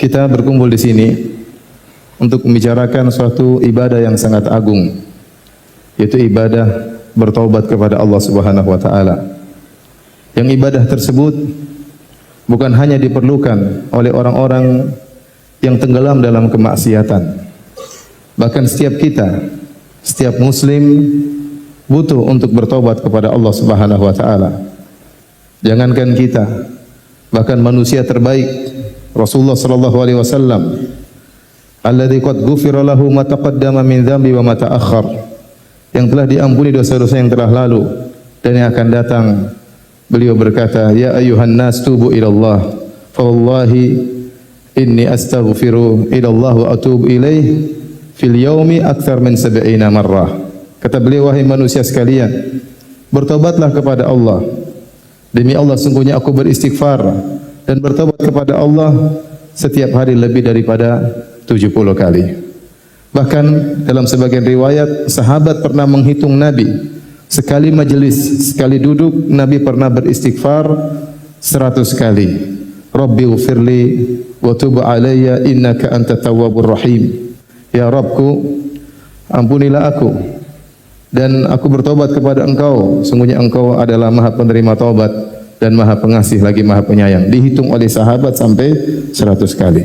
Kita berkumpul di sini untuk membicarakan suatu ibadah yang sangat agung, yaitu ibadah bertaubat kepada Allah Subhanahu wa taala. Yang ibadah tersebut bukan hanya diperlukan oleh orang-orang yang tenggelam dalam kemaksiatan. Bahkan setiap kita, setiap muslim butuh untuk bertobat kepada Allah Subhanahu wa taala. Jangankan kita, bahkan manusia terbaik Rasulullah sallallahu alaihi wasallam, alladzi qad ghufira lahu ma taqaddama min dzambi wa ma ta'akhkhar, yang telah diampuni dosa-dosa yang telah lalu dan yang akan datang. Beliau berkata, ya ayyuhan nas tubu ila Allah, fa wallahi inni astaghfiru ila Allah wa atubu ilaih fil yaumi aktsar min 70 marrah. Kata beliau, wahai manusia sekalian, bertobatlah kepada Allah. Demi Allah, sungguhnya aku beristighfar dan bertobat kepada Allah setiap hari lebih daripada 70 kali. Bahkan dalam sebagian riwayat, sahabat pernah menghitung Nabi, sekali majelis, sekali duduk, Nabi pernah beristighfar 100 kali. Rabbi ghfirli wa tub alayya innaka antat tawwabur rahim. Ya Rabbku, ampunilah aku dan aku bertobat kepada Engkau. Sungguhnya Engkau adalah Maha penerima taubat dan Maha pengasih lagi Maha penyayang. Dihitung oleh sahabat sampai 100 kali.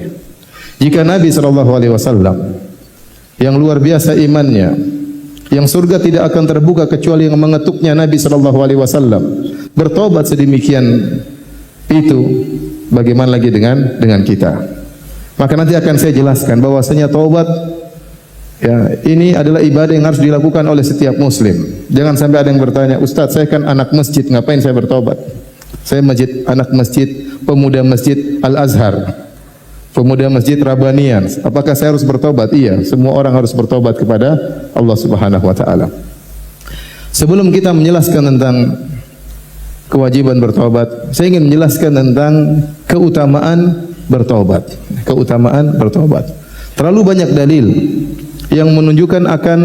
Jika Nabi SAW yang luar biasa imannya, yang surga tidak akan terbuka kecuali yang mengetuknya Nabi SAW, bertobat sedemikian itu, bagaimana lagi dengan kita? Maka nanti akan saya jelaskan bahwasanya taubat, ya, ini adalah ibadah yang harus dilakukan oleh setiap muslim. Jangan sampai ada yang bertanya, Ustaz, saya kan anak masjid, ngapain saya bertobat? Saya anak masjid, pemuda masjid Al-Azhar, pemuda masjid Rabbanian. Apakah saya harus bertobat? Iya, semua orang harus bertobat kepada Allah Subhanahu wa taala. Sebelum kita menjelaskan tentang kewajiban bertobat, saya ingin menjelaskan tentang keutamaan bertobat. Keutamaan bertobat. Terlalu banyak dalil yang menunjukkan akan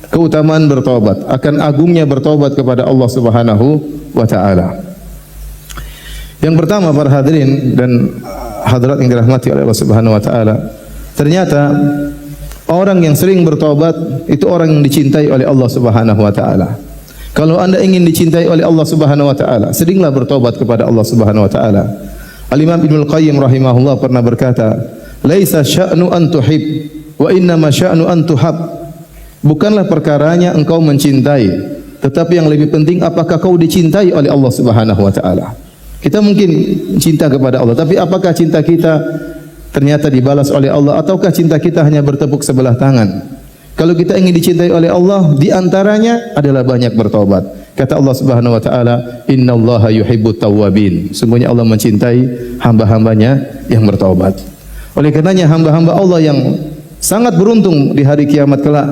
keutamaan bertobat, akan agungnya bertobat kepada Allah Subhanahu wa taala. Yang pertama, para hadirin dan hadirat yang dirahmati oleh Allah Subhanahu wa taala, ternyata orang yang sering bertobat itu orang yang dicintai oleh Allah Subhanahu wa taala. Kalau Anda ingin dicintai oleh Allah Subhanahu wa taala, seringlah bertobat kepada Allah Subhanahu wa taala. Al-Imam Ibnu Al-Qayyim rahimahullah pernah berkata, "Laisa sya'nu an tuhib, wa innama sya'nu an tuhab." Bukanlah perkaranya engkau mencintai, tetapi yang lebih penting apakah kau dicintai oleh Allah Subhanahu wa taala. Kita mungkin cinta kepada Allah, tapi apakah cinta kita ternyata dibalas oleh Allah, ataukah cinta kita hanya bertepuk sebelah tangan? Kalau kita ingin dicintai oleh Allah, di antaranya adalah banyak bertobat. Kata Allah Subhanahu wa taala, "Innallaha yuhibbut tawwabin." Sungguhnya Allah mencintai hamba-hambanya yang bertobat. Oleh karenanya hamba-hamba Allah yang sangat beruntung di hari kiamat kelak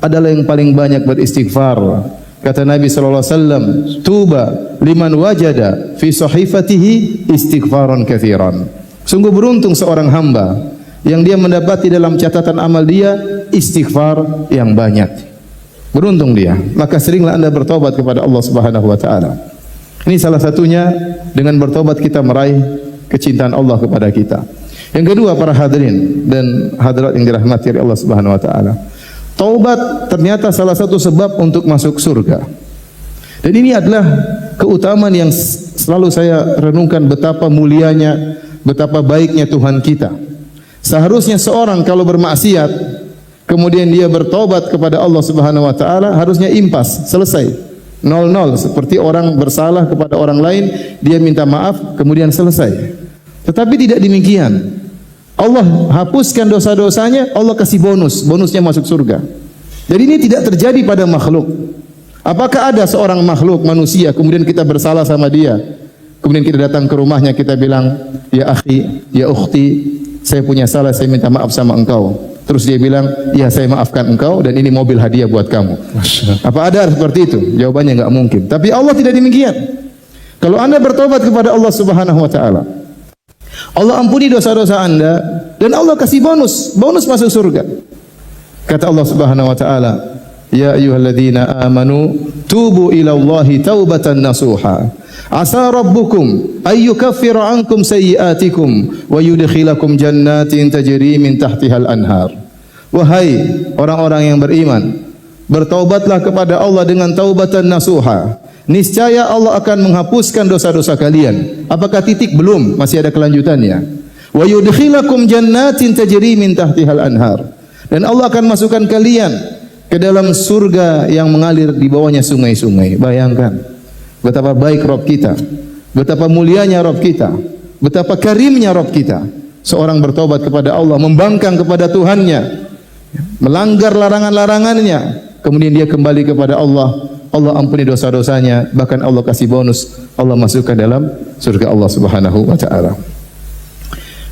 adalah yang paling banyak beristighfar. Kata Nabi sallallahu alaihi wasallam, "Tuba liman wajada fi sahifatihi istighfaran katsiran." Sungguh beruntung seorang hamba yang dia mendapati dalam catatan amal dia istighfar yang banyak. Beruntung dia. Maka seringlah Anda bertobat kepada Allah Subhanahu wa taala. Ini salah satunya, dengan bertobat kita meraih kecintaan Allah kepada kita. Yang kedua, para hadirin dan hadirat yang dirahmati oleh Allah Subhanahu wa taala, taubat ternyata salah satu sebab untuk masuk surga. Dan ini adalah keutamaan yang selalu saya renungkan, betapa mulianya, betapa baiknya Tuhan kita. Seharusnya seorang kalau bermaksiat kemudian dia bertobat kepada Allah Subhanahu wa taala, harusnya impas, selesai. 0-0, seperti orang bersalah kepada orang lain, dia minta maaf kemudian selesai. Tetapi tidak demikian. Allah hapuskan dosa-dosanya, Allah kasih bonus, bonusnya masuk surga. Jadi ini tidak terjadi pada makhluk. Apakah ada seorang makhluk manusia kemudian kita bersalah sama dia, kemudian kita datang ke rumahnya, kita bilang, "Ya akhi, ya ukhti, saya punya salah, saya minta maaf sama engkau." Terus dia bilang, "Ya, saya maafkan engkau dan ini mobil hadiah buat kamu." Apa ada seperti itu? Jawabannya enggak mungkin. Tapi Allah tidak demikian. Kalau Anda bertobat kepada Allah Subhanahu wa taala, Allah ampuni dosa-dosa Anda dan Allah kasih bonus masuk surga. Kata Allah Subhanahu wa taala, ya ayyuhalladzina amanu tubu ila Allahi taubatan nasuha. Asa rabbukum ayyukaffira ankum sayyi'atikum wa yudkhilakum jannatin tajri min tahtihal anhar. Wahai orang-orang yang beriman, bertaubatlah kepada Allah dengan taubatan nasuha. Niscaya Allah akan menghapuskan dosa-dosa kalian. Apakah titik? Belum, masih ada kelanjutannya. Wa yudkhilakum jannatin tajri min tahtihal anhar. Dan Allah akan masukkan kalian ke dalam surga yang mengalir di bawahnya sungai-sungai. Bayangkan betapa baik Rabb kita, betapa mulianya Rabb kita, betapa karimnya Rabb kita. Seorang bertobat kepada Allah, membangkang kepada Tuhannya, melanggar larangan-larangannya, kemudian dia kembali kepada Allah, Allah ampuni dosa-dosanya, bahkan Allah kasih bonus, Allah masukkan dalam surga Allah Subhanahu wa taala.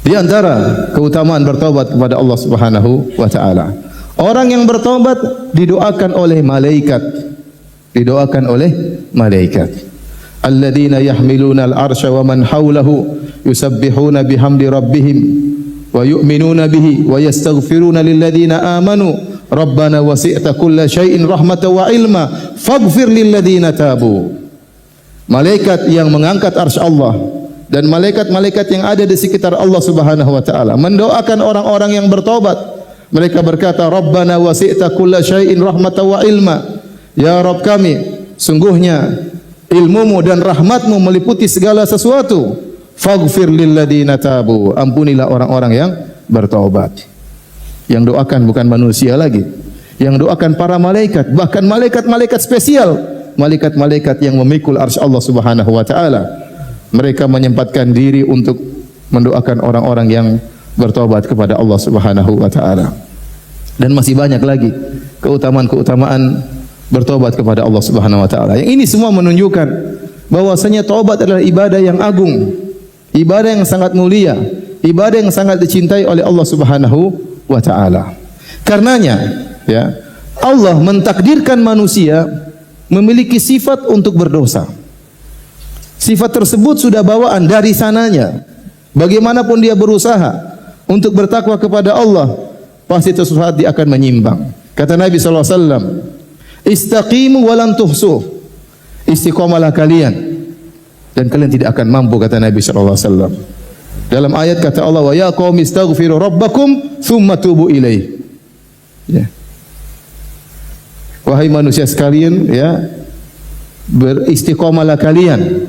Di antara keutamaan bertobat kepada Allah Subhanahu wa taala, orang yang bertobat didoakan oleh malaikat. Didoakan oleh malaikat. Alladzina yahmiluna al-arsya wa man hawlahu yusabbihuna bihamdi rabbihim wa yu'minuna bihi wa yastaghfiruna lilladzina amanu rabbana wasi'ta kulla syai'in rahmatan wa ilma faghfir lilladzina tabu. Malaikat yang mengangkat arsy Allah dan malaikat-malaikat yang ada di sekitar Allah Subhanahu wa taala mendoakan orang-orang yang bertobat. Mereka berkata, Rabbana wasi'ta kulla syai'in rahmatan wa ilma. Ya Rabb kami, sungguhnya ilmumu dan rahmatmu meliputi segala sesuatu. Faghfir lilladzina tabu. Ampunilah orang-orang yang bertaubat. Yang doakan bukan manusia lagi. Yang doakan para malaikat, bahkan malaikat-malaikat spesial, malaikat-malaikat yang memikul arsy Allah Subhanahu wa taala. Mereka menyempatkan diri untuk mendoakan orang-orang yang bertobat kepada Allah Subhanahu wa taala. Dan masih banyak lagi keutamaan-keutamaan bertobat kepada Allah Subhanahu wa taala. Yang ini semua menunjukkan bahwasanya taubat adalah ibadah yang agung, ibadah yang sangat mulia, ibadah yang sangat dicintai oleh Allah Subhanahu wa taala. Karenanya, ya, Allah mentakdirkan manusia memiliki sifat untuk berdosa. Sifat tersebut sudah bawaan dari sananya. Bagaimanapun dia berusaha untuk bertakwa kepada Allah, pasti suatu saat dia akan menyimpang. Kata Nabi sallallahu alaihi wasallam, istaqimu walan tuhsuh. Istiqamalah kalian dan kalian tidak akan mampu, kata Nabi sallallahu alaihi wasallam. Dalam ayat kata Allah, wa ya qaumi istaghfiru rabbakum tsumma tubu ilaih. Ya. Wahai manusia sekalian, ya, beristiqamalah kalian.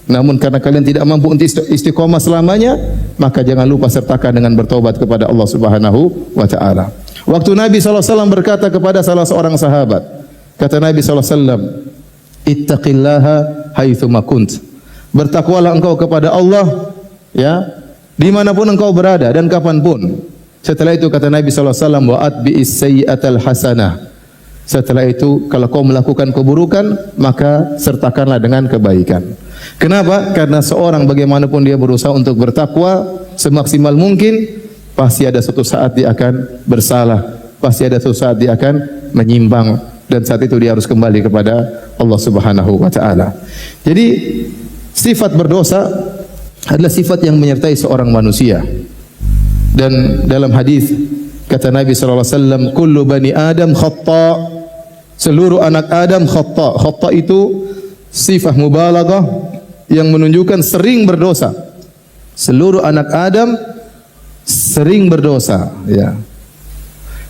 Namun karena kalian tidak mampu untuk istiqamah selamanya, maka jangan lupa sertakan dengan bertobat kepada Allah Subhanahu wa taala. Waktu Nabi sallallahu alaihi wasallam berkata kepada salah seorang sahabat, kata Nabi sallallahu alaihi wasallam, ittaqillaha haitsu ma kunt. Bertakwalah engkau kepada Allah, ya, dimanapun engkau berada dan kapanpun. Setelah itu kata Nabi sallallahu alaihi wasallam, wa atbi'is sayyi'atal hasanah. Setelah itu kalau kau melakukan keburukan, maka sertakanlah dengan kebaikan. Kenapa? Karena seorang bagaimanapun dia berusaha untuk bertakwa semaksimal mungkin, pasti ada suatu saat dia akan bersalah, pasti ada suatu saat dia akan menyimpang, dan saat itu dia harus kembali kepada Allah Subhanahu wa taala. Jadi sifat berdosa adalah sifat yang menyertai seorang manusia. Dan dalam hadis kata Nabi sallallahu alaihi wasallam, kullu bani Adam khata'. Seluruh anak Adam khata'. Khata' itu sifat mubalaghah yang menunjukkan sering berdosa. Seluruh anak Adam sering berdosa, ya.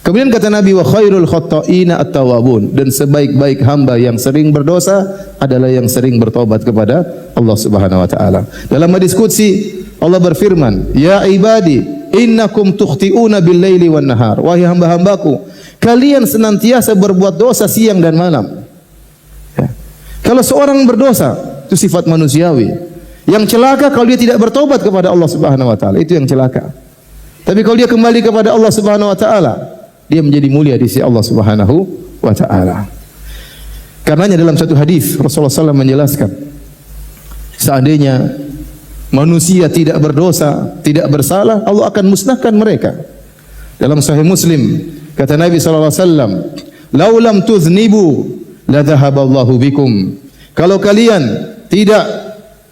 Kemudian kata Nabi, wa khairul khata'ina at-tawwabun. Dan sebaik-baik hamba yang sering berdosa adalah yang sering bertobat kepada Allah Subhanahu wa taala. Dalam hadis qudsi Allah berfirman, ya ibadi innakum tukhti'una bil-laili wan nahar. Wahai hamba-hambaku, kalian senantiasa berbuat dosa siang dan malam. Ya. Kalau seorang berdosa, itu sifat manusiawi. Yang celaka kalau dia tidak bertobat kepada Allah Subhanahu wa taala, itu yang celaka. Tapi kalau dia kembali kepada Allah Subhanahu wa taala, dia menjadi mulia di sisi Allah Subhanahu wa taala. Karenanya dalam satu hadis Rasulullah SAW menjelaskan, seandainya manusia tidak berdosa, tidak bersalah, Allah akan musnahkan mereka. Dalam Sahih Muslim kata Nabi sallallahu alaihi wasallam, "Lau lam tuznibu la dhahaballahu bikum." Kalau kalian tidak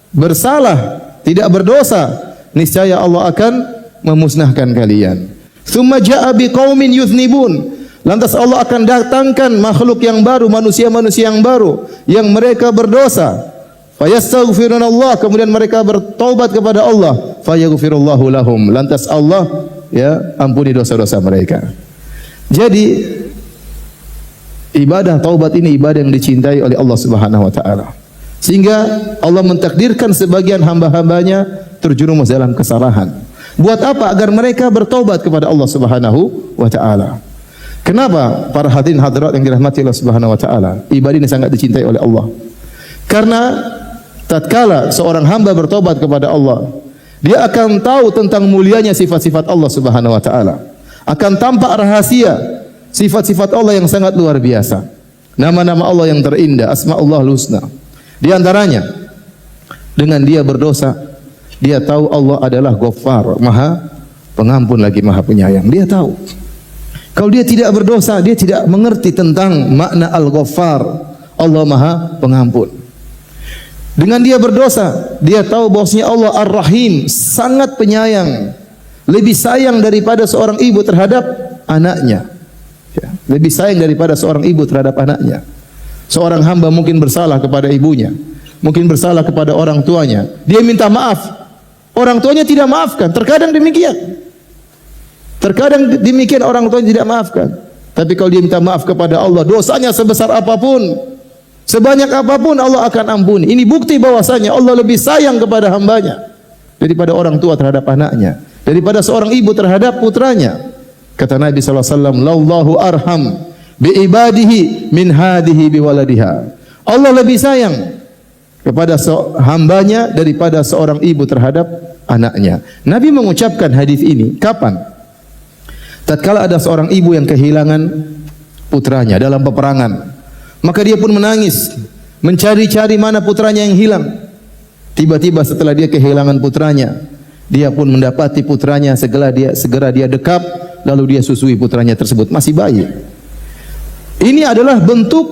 bersalah, tidak berdosa, niscaya Allah akan memusnahkan kalian. Tsumma jaa'a biqaumin yuznibun. Lantas Allah akan datangkan makhluk yang baru, manusia-manusia yang baru yang mereka berdosa. Fayastaghfirunallah, kemudian mereka bertaubat kepada Allah. Fayaghfirullahu lahum. Lantas Allah ampuni dosa-dosa mereka. Jadi ibadah taubat ini ibadah yang dicintai oleh Allah Subhanahu wa taala. Sehingga Allah mentakdirkan sebagian hamba-hambanya terjerumus dalam kesalahan. Buat apa? Agar mereka bertaubat kepada Allah Subhanahu wa taala. Kenapa para hadirin hadirat yang dirahmati Allah Subhanahu wa taala? Ibadah ini sangat dicintai oleh Allah. Karena tatkala seorang hamba bertobat kepada Allah, dia akan tahu tentang mulianya sifat-sifat Allah Subhanahu wa taala. Akan tampak rahasia sifat-sifat Allah yang sangat luar biasa. Nama-nama Allah yang terindah, Asma'ullahul Husna. Di antaranya, dengan dia berdosa, dia tahu Allah adalah Ghaffar, Maha Pengampun lagi Maha Penyayang. Dia tahu. Kalau dia tidak berdosa, dia tidak mengerti tentang makna Al-Ghaffar, Allah Maha Pengampun. Dengan dia berdosa, dia tahu bahwasanya Allah Ar-Rahim, sangat penyayang, lebih sayang daripada seorang ibu terhadap anaknya. Lebih sayang daripada seorang ibu terhadap anaknya. Seorang hamba mungkin bersalah kepada ibunya, mungkin bersalah kepada orang tuanya, dia minta maaf, orang tuanya tidak maafkan. Terkadang demikian. Terkadang demikian orang tuanya tidak maafkan. Tapi kalau dia minta maaf kepada Allah, dosanya sebesar apapun, sebanyak apapun, Allah akan ampuni. Ini bukti bahwasanya Allah lebih sayang kepada hambanya daripada orang tua terhadap anaknya, daripada seorang ibu terhadap putranya. Kata Nabi SAW, "Lallahu arham bi ibadihi min hadihi bi waladiha." Allah lebih sayang kepada hambanya daripada seorang ibu terhadap anaknya. Nabi mengucapkan hadis ini kapan? Tatkala ada seorang ibu yang kehilangan putranya dalam peperangan, maka dia pun menangis, mencari-cari mana putranya yang hilang. Tiba-tiba setelah dia kehilangan putranya, dia pun mendapati putranya, segera dia dekap, lalu dia susui putranya tersebut, masih bayi. Ini adalah bentuk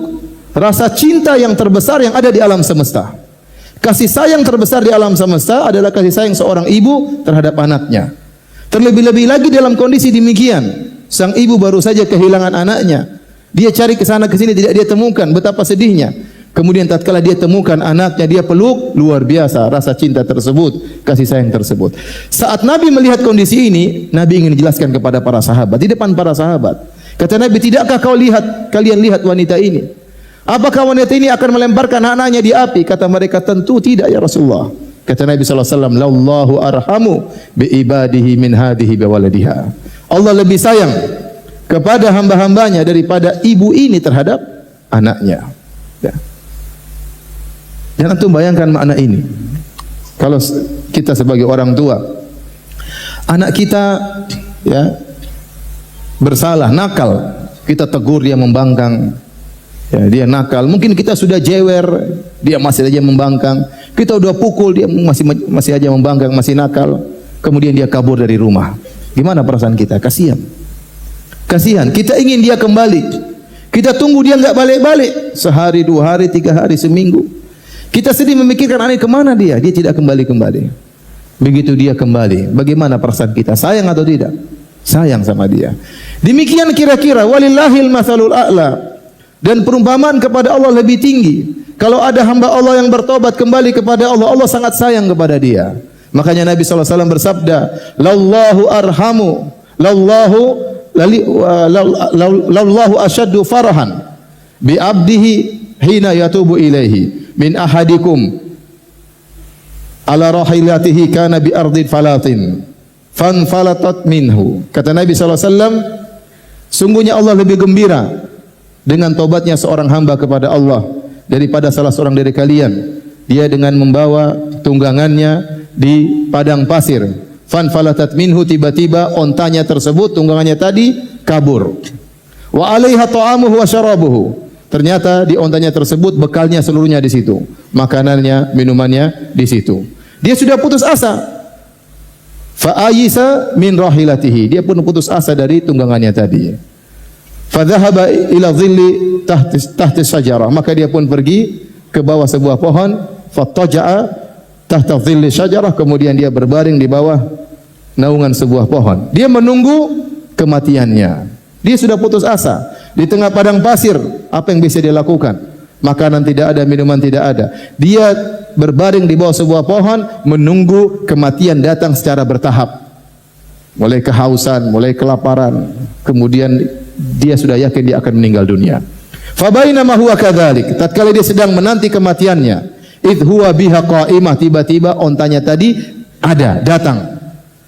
rasa cinta yang terbesar yang ada di alam semesta. Kasih sayang terbesar di alam semesta adalah kasih sayang seorang ibu terhadap anaknya. Terlebih-lebih lagi dalam kondisi demikian, sang ibu baru saja kehilangan anaknya. Dia cari ke sana ke sini tidak dia temukan, betapa sedihnya. Kemudian tatkala dia temukan anaknya, dia peluk, luar biasa rasa cinta tersebut, kasih sayang tersebut. Saat Nabi melihat kondisi ini, Nabi ingin menjelaskan kepada para sahabat, di depan para sahabat. Kata Nabi, "Tidakkah kalian lihat wanita ini? Apakah wanita ini akan melemparkan anaknya di api?" Kata mereka, "Tentu tidak ya Rasulullah." Kata Nabi SAW, "Lallahu arhamu bi ibadihi min hadihi bi waladiha." Allah lebih sayang kepada hamba-hambanya daripada ibu ini terhadap anaknya. Ya. Jangan bayangkan makna ini. Kalau kita sebagai orang tua, anak kita bersalah, nakal, kita tegur dia membangkang. Ya, dia nakal, mungkin kita sudah jewer, dia masih aja membangkang. Kita udah pukul, dia masih aja membangkang, masih nakal. Kemudian dia kabur dari rumah. Gimana perasaan kita? Kasihan. Kasihan. Kita ingin dia kembali. Kita tunggu dia nggak balik-balik. Sehari, 2 hari, 3 hari, seminggu. Kita sedih memikirkan aneh kemana dia? Dia tidak kembali-kembali. Begitu dia kembali, bagaimana perasaan kita? Sayang atau tidak? Sayang sama dia. Demikian kira-kira walillahil matsalul a'la. Dan perumpamaan kepada Allah lebih tinggi. Kalau ada hamba Allah yang bertobat kembali kepada Allah, Allah sangat sayang kepada dia. Makanya Nabi SAW bersabda, "Lallahu arhamu, lallahu asyaddu farahan bi abdihi hina yatubu ilaihi min ahadikum ala rahilatihi kana bi ardin falatin fanfalatat minhu." Kata Nabi SAW, sungguhnya Allah lebih gembira dengan tobatnya seorang hamba kepada Allah daripada salah seorang dari kalian, dia dengan membawa tunggangannya di padang pasir, fanfalatat minhu, tiba-tiba ontanya tersebut, tunggangannya tadi kabur. Wa 'alaiha ta'amuhu wa syarabuhu, ternyata di ontanya tersebut bekalnya seluruhnya di situ, makanannya, minumannya di situ. Dia sudah putus asa. Fa ayisa min rahilatihi, dia pun putus asa dari tunggangannya tadi. Fadhahaba ila dhilli tahti syajarah, maka dia pun pergi ke bawah sebuah pohon. Fattaja'a tahta dhilli syajarah, kemudian dia berbaring di bawah naungan sebuah pohon. Dia menunggu kematiannya. Dia sudah putus asa. Di tengah padang pasir, apa yang bisa dia lakukan? Makanan tidak ada, minuman tidak ada. Dia berbaring di bawah sebuah pohon, menunggu kematian datang secara bertahap. Mulai kehausan, mulai kelaparan. Kemudian dia sudah yakin dia akan meninggal dunia. Fabainama huwa kadzalik, tatkala dia sedang menanti kematiannya, id huwa biha qa'imah, tiba-tiba ontanya tadi datang.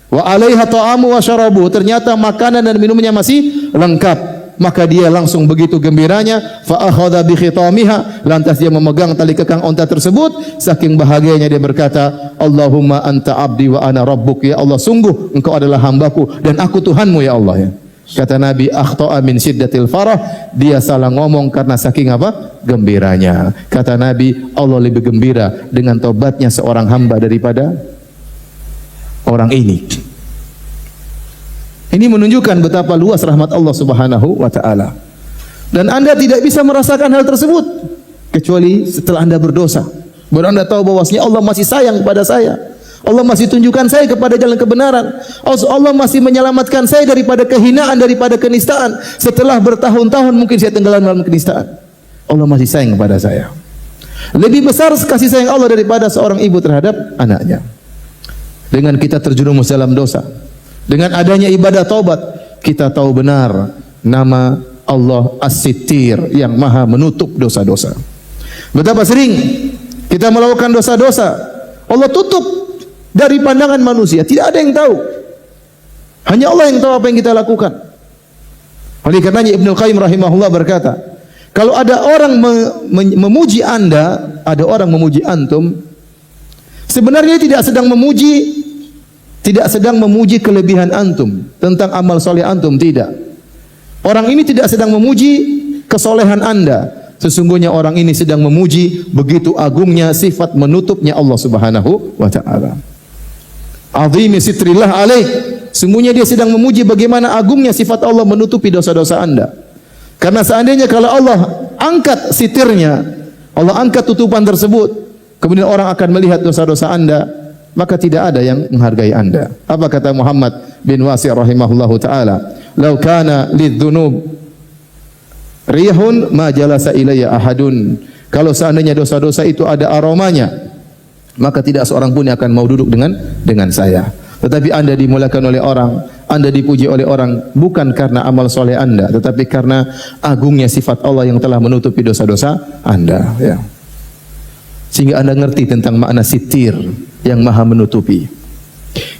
Wa 'alaiha ta'amu wa syarabu, ternyata makanan dan minumnya masih lengkap. Maka dia langsung begitu gembiranya, fa akhadha bi khitamiha, lantas dia memegang tali kekang onta tersebut, saking bahagianya dia berkata, Allahumma anta abdi wa ana rabbuk, ya Allah sungguh engkau adalah hambaku dan aku Tuhanmu ya Allah ya. Kata Nabi, akhta'a min syiddatil farah, dia salah ngomong karena saking apa? Gembiranya. Kata Nabi, Allah lebih gembira dengan tobatnya seorang hamba daripada orang ini. Ini menunjukkan betapa luas rahmat Allah Subhanahu wa taala. Dan Anda tidak bisa merasakan hal tersebut kecuali setelah Anda berdosa. Baru Anda tahu bahwasanya Allah masih sayang kepada saya. Allah masih tunjukkan saya kepada jalan kebenaran. Allah masih menyelamatkan saya daripada kehinaan, daripada kenistaan. Setelah bertahun-tahun mungkin saya tenggelam dalam kenistaan. Allah masih sayang kepada saya. Lebih besar kasih sayang Allah daripada seorang ibu terhadap anaknya. Dengan kita terjerumus dalam dosa, dengan adanya ibadah taubat, kita tahu benar nama Allah As-Sittir, yang maha menutup dosa-dosa. Betapa sering kita melakukan dosa-dosa, Allah tutup dari pandangan manusia, tidak ada yang tahu. Hanya Allah yang tahu apa yang kita lakukan. Oleh karenanya Ibnu Qayyim rahimahullah berkata, kalau ada orang memuji Anda, ada orang memuji antum, sebenarnya tidak sedang memuji kelebihan antum tentang amal soleh antum, tidak. Orang ini tidak sedang memuji kesolehan Anda. Sesungguhnya orang ini sedang memuji begitu agungnya sifat menutupnya Allah Subhanahu wa taala. Azimi sitrillah alaik. Sungguhnya dia sedang memuji bagaimana agungnya sifat Allah menutupi dosa-dosa Anda. Karena seandainya kalau Allah angkat sitirnya, Allah angkat tutupan tersebut, kemudian orang akan melihat dosa-dosa Anda, maka tidak ada yang menghargai Anda. Apa kata Muhammad bin Wasi' rahimahullahu taala? "Lau kana lidzunub rihun ma jalasa ilayya ahadun." Kalau seandainya dosa-dosa itu ada aromanya, maka tidak seorang pun yang akan mau duduk dengan saya. Tetapi Anda dimuliakan oleh orang, Anda dipuji oleh orang bukan karena amal soleh Anda, tetapi karena agungnya sifat Allah yang telah menutupi dosa-dosa Anda, ya. Sehingga Anda ngerti tentang makna sitir, yang maha menutupi.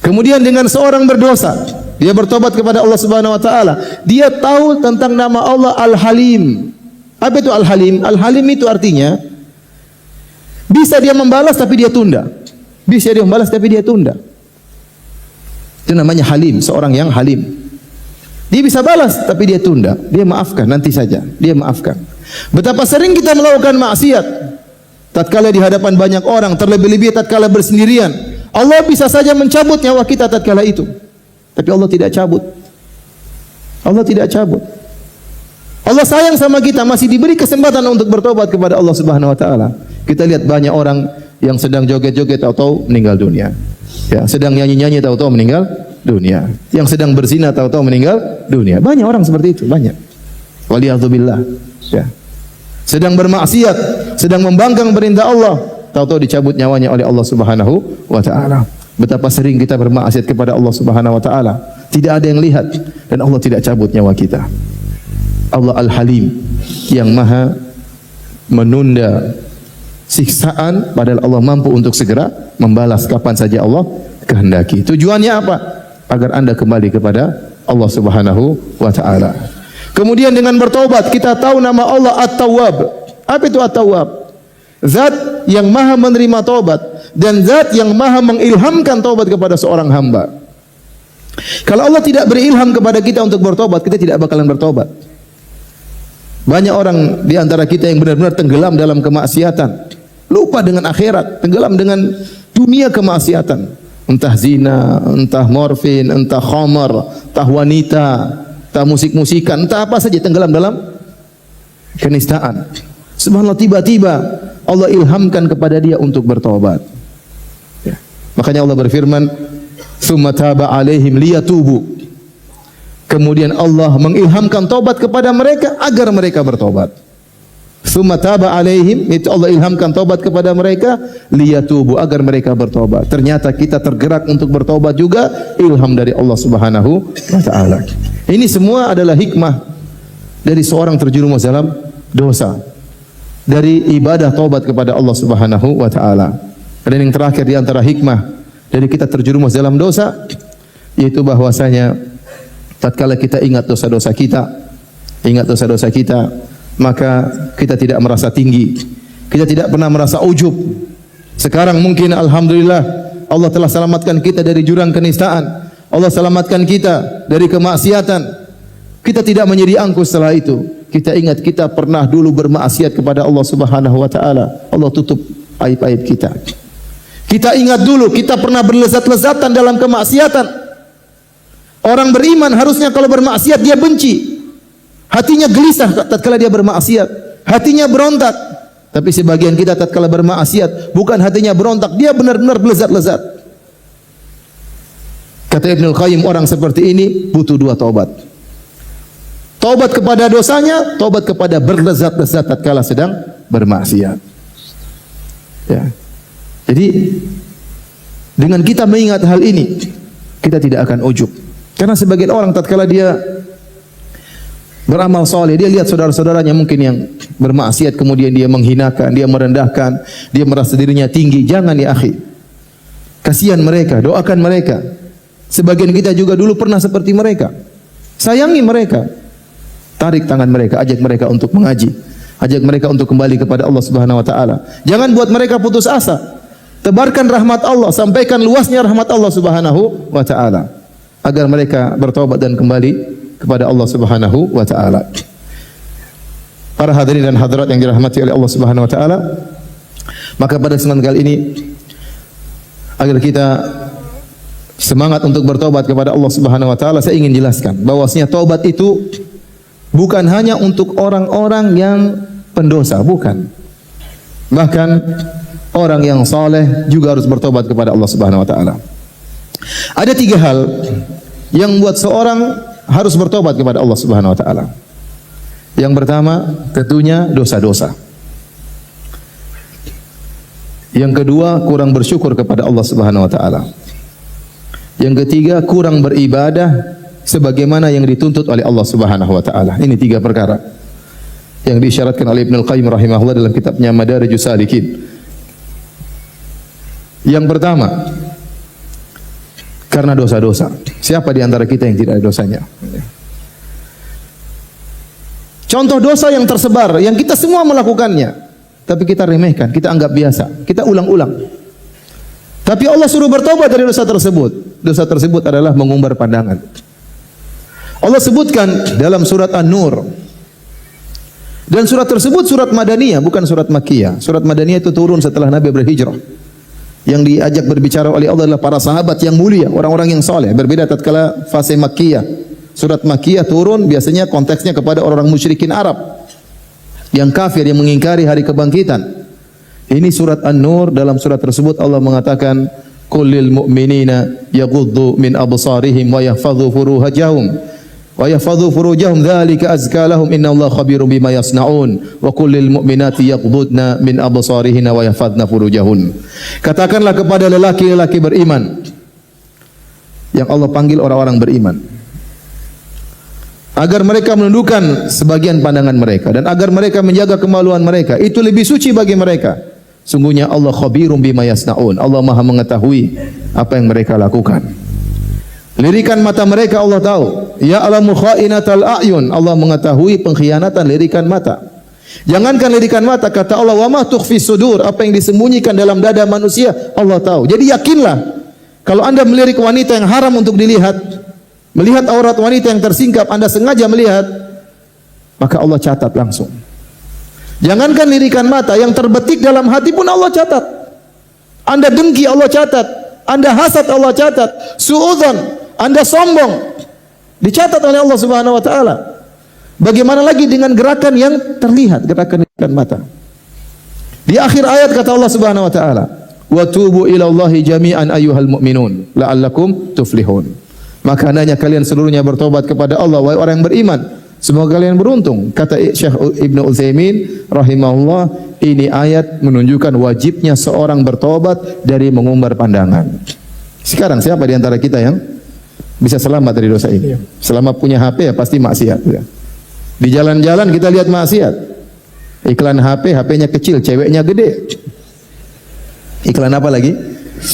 Kemudian dengan seorang berdosa, dia bertobat kepada Allah Subhanahu wa taala, dia tahu tentang nama Allah Al-Halim. Apa itu Al-Halim? Al-Halim itu artinya bisa dia membalas tapi dia tunda. Bisa dia membalas tapi dia tunda. Itu namanya Halim, seorang yang halim. Dia bisa balas tapi dia tunda, dia maafkan nanti saja, dia maafkan. Betapa sering kita melakukan maksiat tatkala di hadapan banyak orang, terlebih-lebih tatkala bersendirian. Allah bisa saja mencabut nyawa kita tatkala itu. Tapi Allah tidak cabut. Allah tidak cabut. Allah sayang sama kita, masih diberi kesempatan untuk bertobat kepada Allah Subhanahu wa taala. Kita lihat banyak orang yang sedang joget-joget tahu-tahu meninggal dunia. Ya, sedang nyanyi-nyanyi tahu-tahu meninggal dunia. Yang sedang berzina tahu-tahu meninggal dunia. Banyak orang seperti itu, banyak. Waliyadzubillah. Ya. Sedang bermaksiat, sedang membangkang perintah Allah, tahu-tahu dicabut nyawanya oleh Allah Subhanahu wa taala. Betapa sering kita bermaksiat kepada Allah Subhanahu wa taala, tidak ada yang lihat dan Allah tidak cabut nyawa kita. Allah Al-Halim, yang maha menunda siksaan, padahal Allah mampu untuk segera membalas kapan saja Allah kehendaki. Tujuannya apa? Agar Anda kembali kepada Allah Subhanahu wa taala. Kemudian dengan bertobat kita tahu nama Allah At-Tawwab. Apa itu At-Tawwab? Zat yang maha menerima taubat dan zat yang maha mengilhamkan taubat kepada seorang hamba. Kalau Allah tidak berilham kepada kita untuk bertobat, kita tidak bakalan bertobat. Banyak orang di antara kita yang benar-benar tenggelam dalam kemaksiatan, lupa dengan akhirat, tenggelam dengan dunia kemaksiatan, entah zina, entah morfin, entah khamar, entah wanita, entah musik-musikan, entah apa saja, tenggelam dalam kenistaan. Subhanallah, tiba-tiba Allah ilhamkan kepada dia untuk bertobat. Ya. Makanya Allah berfirman, "Tsumma taba 'alaihim liyatubu." Kemudian Allah mengilhamkan taubat kepada mereka agar mereka bertobat. Tsumma taba alaihim, itu Allah ilhamkan taubat kepada mereka liyatubu, agar mereka bertobat. Ternyata kita tergerak untuk bertobat juga ilham dari Allah Subhanahu wa taala. Ini semua adalah hikmah dari seorang terjerumus dalam dosa, dari ibadah taubat kepada Allah Subhanahu wa taala. Dan yang terakhir di antara hikmah dari kita terjerumus dalam dosa, yaitu bahwasanya tatkala kita ingat dosa-dosa kita, maka kita tidak merasa tinggi, kita tidak pernah merasa ujub. Sekarang mungkin alhamdulillah Allah telah selamatkan kita dari jurang kenistaan, Allah selamatkan kita dari kemaksiatan. Kita tidak menjadi angkuh setelah itu. Kita ingat kita pernah dulu bermaksiat kepada Allah Subhanahu wa taala. Allah tutup aib-aib kita. Kita ingat dulu kita pernah berlezat-lezatan dalam kemaksiatan. Orang beriman harusnya kalau bermaksiat dia benci. Hatinya gelisah tatkala dia bermaksiat, hatinya berontak. Tapi sebagian kita tatkala bermaksiat bukan hatinya berontak, dia benar-benar berlezat-lezat. Kata Ibnul Qayyim, orang seperti ini butuh dua taubat. Taubat kepada dosanya, taubat kepada berlezat-lezat tatkala sedang bermaksiat. Ya. Jadi dengan kita mengingat hal ini, kita tidak akan ujub. Karena sebagian orang tatkala dia beramal soleh, dia lihat saudara-saudaranya mungkin yang bermaksiat, kemudian dia menghinakan, dia merendahkan, dia merasa dirinya tinggi. Jangan ya akhi, kasihan mereka, doakan mereka. Sebagian kita juga dulu pernah seperti mereka. Sayangi mereka, tarik tangan mereka, ajak mereka untuk mengaji, ajak mereka untuk kembali kepada Allah Subhanahu wa taala. Jangan buat mereka putus asa. Tebarkan rahmat Allah, sampaikan luasnya rahmat Allah Subhanahu wa taala agar mereka bertobat dan kembali kepada Allah Subhanahu wa taala. Para hadirin dan hadirat yang dirahmati oleh Allah Subhanahu wa taala, maka pada kesempatan kali ini agar kita semangat untuk bertobat kepada Allah Subhanahu wa taala, saya ingin jelaskan bahwasanya taubat itu bukan hanya untuk orang-orang yang pendosa, bukan. Bahkan orang yang saleh juga harus bertobat kepada Allah Subhanahu wa taala. Ada tiga hal yang membuat seorang harus bertobat kepada Allah Subhanahu wa taala. Yang pertama, tentunya dosa-dosa. Yang kedua, kurang bersyukur kepada Allah Subhanahu wa taala. Yang ketiga, kurang beribadah sebagaimana yang dituntut oleh Allah Subhanahu wa taala. Ini tiga perkara yang diisyaratkan oleh Ibnul Qayyim rahimahullah dalam kitabnya Madarijus Salikin. Yang pertama, karena dosa-dosa. Siapa di antara kita yang tidak ada dosanya? Contoh dosa yang tersebar, yang kita semua melakukannya, tapi kita remehkan, kita anggap biasa, kita ulang-ulang. Tapi Allah suruh bertobat dari dosa tersebut. Dosa tersebut adalah mengumbar pandangan. Allah sebutkan dalam surat An-Nur. Dan surat tersebut surat Madaniyah, bukan surat Makkiyah. Surat Madaniyah itu turun setelah Nabi berhijrah. Yang diajak berbicara oleh Allah adalah para sahabat yang mulia, orang-orang yang saleh. Berbeda tatkala fase Makkiyah. Surat Makkiyah turun biasanya konteksnya kepada orang-orang musyrikin Arab yang kafir, yang mengingkari hari kebangkitan. Ini surat An-Nur. Dalam surat tersebut Allah mengatakan, "Qul lil mu'minina yaghuddu min absarihim wa yahfadhu furujahum dzalika azka lahum innallaha khabirum bima yasnaun wa qul lil mu'minati yaghuddna min absarihinna wa yahfadhna furujahun." Katakanlah kepada lelaki-lelaki beriman, yang Allah panggil orang-orang beriman, agar mereka menundukkan sebagian pandangan mereka dan agar mereka menjaga kemaluan mereka. Itu lebih suci bagi mereka. Sungguhnya Allah khabirum bima yasnaun. Allah Maha mengetahui apa yang mereka lakukan. Lirikan mata mereka Allah tahu. Ya alamu kha'inatal a'yun. Allah mengetahui pengkhianatan lirikan mata. Jangankan lirikan mata, kata Allah, wa ma tukhfi sudur, apa yang disembunyikan dalam dada manusia Allah tahu. Jadi yakinlah, kalau Anda melirik wanita yang haram untuk dilihat, melihat aurat wanita yang tersingkap, Anda sengaja melihat, maka Allah catat langsung. Jangankan lirikan mata, yang terbetik dalam hati pun Allah catat. Anda dengki, Allah catat. Anda hasad, Allah catat. Suudzon, Anda sombong, dicatat oleh Allah Subhanahu wa taala. Bagaimana lagi dengan gerakan yang terlihat, gerakan mata. Di akhir ayat kata Allah Subhanahu wa taala, "Wa tubu ila Allahi jami'an ayyuhal mu'minun la'allakum tuflihun." Maka hendaknya kalian seluruhnya bertobat kepada Allah, wahai orang yang beriman. Semoga kalian beruntung. Kata Syekh Ibnu Utsaimin rahimahullah, ini ayat menunjukkan wajibnya seorang bertobat dari mengumbar pandangan. Sekarang siapa di antara kita yang bisa selamat dari dosa ini? Selama punya HP ya pasti maksiat. Di jalan-jalan kita lihat maksiat. Iklan HP, HP-nya kecil, ceweknya gede. Iklan apa lagi?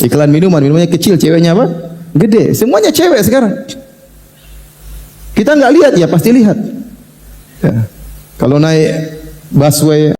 Iklan minuman, minumannya kecil, ceweknya apa? Gede. Semuanya cewek sekarang. Kita nggak lihat ya pasti lihat. Ya. Kalau naik busway